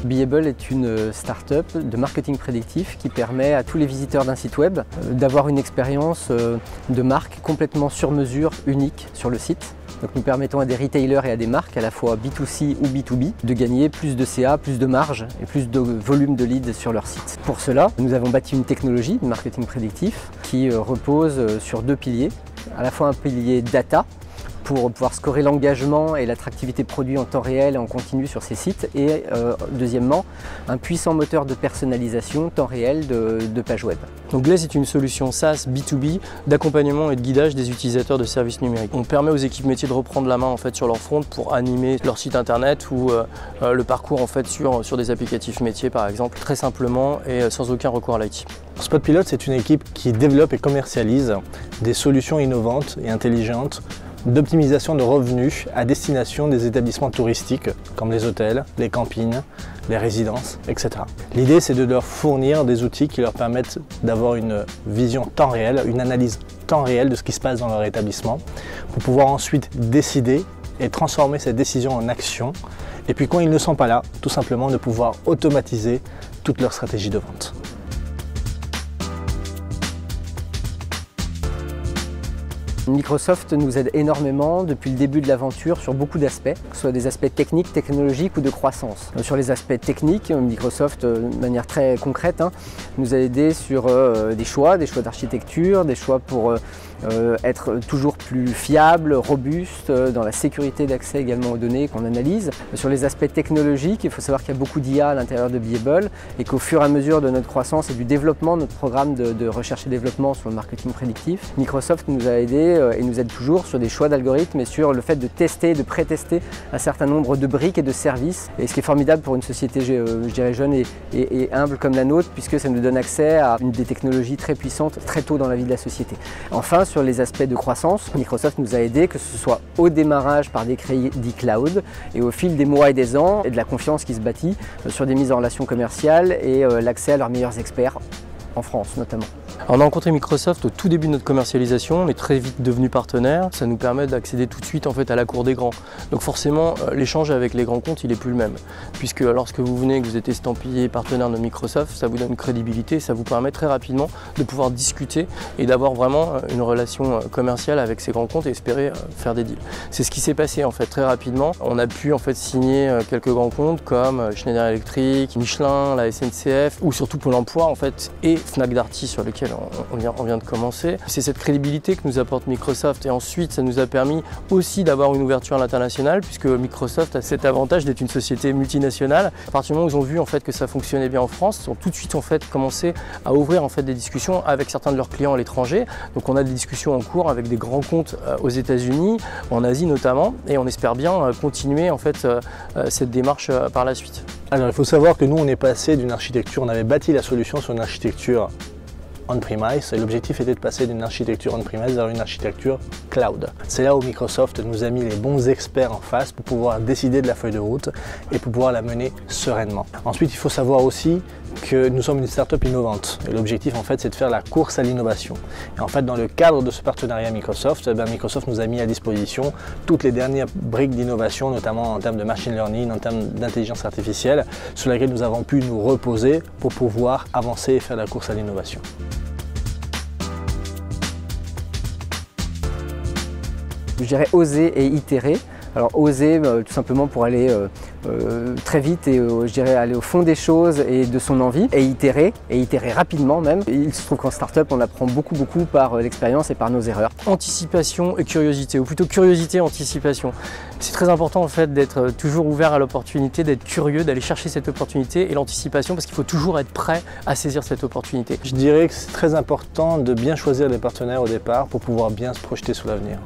Beable est une start-up de marketing prédictif qui permet à tous les visiteurs d'un site web d'avoir une expérience de marque complètement sur mesure, unique sur le site. Donc nous permettons à des retailers et à des marques, à la fois B2C ou B2B, de gagner plus de CA, plus de marge et plus de volume de leads sur leur site. Pour cela, nous avons bâti une technologie de marketing prédictif qui repose sur deux piliers. À la fois un pilier data, pour pouvoir scorer l'engagement et l'attractivité produit en temps réel et en continu sur ces sites. Et deuxièmement, un puissant moteur de personnalisation temps réel de pages web. Donc Glaze est une solution SaaS B2B d'accompagnement et de guidage des utilisateurs de services numériques. On permet aux équipes métiers de reprendre la main en fait, sur leur front pour animer leur site internet ou le parcours en fait, sur des applicatifs métiers par exemple, très simplement et sans aucun recours à l'IT. Spotpilot, c'est une équipe qui développe et commercialise des solutions innovantes et intelligentes d'optimisation de revenus à destination des établissements touristiques comme les hôtels, les campings, les résidences, etc. L'idée, c'est de leur fournir des outils qui leur permettent d'avoir une vision temps réel, une analyse temps réel de ce qui se passe dans leur établissement pour pouvoir ensuite décider et transformer cette décision en action. Et puis quand ils ne sont pas là, tout simplement de pouvoir automatiser toute leur stratégie de vente. Microsoft nous aide énormément depuis le début de l'aventure sur beaucoup d'aspects, que ce soit des aspects techniques, technologiques ou de croissance. Sur les aspects techniques, Microsoft, de manière très concrète, nous a aidé sur des choix d'architecture, des choix pour être toujours plus fiable, robuste, dans la sécurité d'accès également aux données qu'on analyse. Sur les aspects technologiques, il faut savoir qu'il y a beaucoup d'IA à l'intérieur de Beable et qu'au fur et à mesure de notre croissance et du développement de notre programme de recherche et développement sur le marketing prédictif, Microsoft nous a aidé et nous aide toujours sur des choix d'algorithmes et sur le fait de tester, de pré-tester un certain nombre de briques et de services. Et ce qui est formidable pour une société, je dirais, jeune et humble comme la nôtre, puisque ça nous donne accès à des technologies très puissantes très tôt dans la vie de la société. Enfin, sur les aspects de croissance, Microsoft nous a aidé, que ce soit au démarrage par des crédits cloud et au fil des mois et des ans et de la confiance qui se bâtit sur des mises en relation commerciales et l'accès à leurs meilleurs experts en France notamment. Alors on a rencontré Microsoft au tout début de notre commercialisation, on est très vite devenus partenaires, ça nous permet d'accéder tout de suite en fait, à la cour des grands. Donc forcément l'échange avec les grands comptes il n'est plus le même, puisque lorsque vous venez, que vous êtes estampillé partenaire de Microsoft, ça vous donne crédibilité, ça vous permet très rapidement de pouvoir discuter et d'avoir vraiment une relation commerciale avec ces grands comptes et espérer faire des deals. C'est ce qui s'est passé en fait très rapidement, on a pu en fait signer quelques grands comptes comme Schneider Electric, Michelin, la SNCF ou surtout Pôle emploi en fait et Fnac Darty sur lequel on vient de commencer. C'est cette crédibilité que nous apporte Microsoft et ensuite ça nous a permis aussi d'avoir une ouverture à l'international puisque Microsoft a cet avantage d'être une société multinationale. À partir du moment où ils ont vu en fait que ça fonctionnait bien en France, ils ont tout de suite en fait commencé à ouvrir en fait des discussions avec certains de leurs clients à l'étranger. Donc on a des discussions en cours avec des grands comptes aux États-Unis, en Asie notamment, et on espère bien continuer en fait cette démarche par la suite. Alors il faut savoir que nous on est passé d'une architecture, on avait bâti la solution sur une architecture on-premise et l'objectif était de passer d'une architecture on-premise vers une architecture cloud. C'est là où Microsoft nous a mis les bons experts en face pour pouvoir décider de la feuille de route et pour pouvoir la mener sereinement. Ensuite, il faut savoir aussi que nous sommes une start-up innovante et l'objectif en fait c'est de faire la course à l'innovation. Et en fait dans le cadre de ce partenariat Microsoft, Microsoft nous a mis à disposition toutes les dernières briques d'innovation, notamment en termes de machine learning, en termes d'intelligence artificielle, sur lesquelles nous avons pu nous reposer pour pouvoir avancer et faire la course à l'innovation. Je dirais oser et itérer. Alors oser tout simplement pour aller très vite et je dirais aller au fond des choses et de son envie et itérer rapidement même. Et il se trouve qu'en start-up on apprend beaucoup par l'expérience et par nos erreurs. Anticipation et curiosité, ou plutôt curiosité et anticipation. C'est très important en fait d'être toujours ouvert à l'opportunité, d'être curieux, d'aller chercher cette opportunité et l'anticipation parce qu'il faut toujours être prêt à saisir cette opportunité. Je dirais que c'est très important de bien choisir les partenaires au départ pour pouvoir bien se projeter sur l'avenir.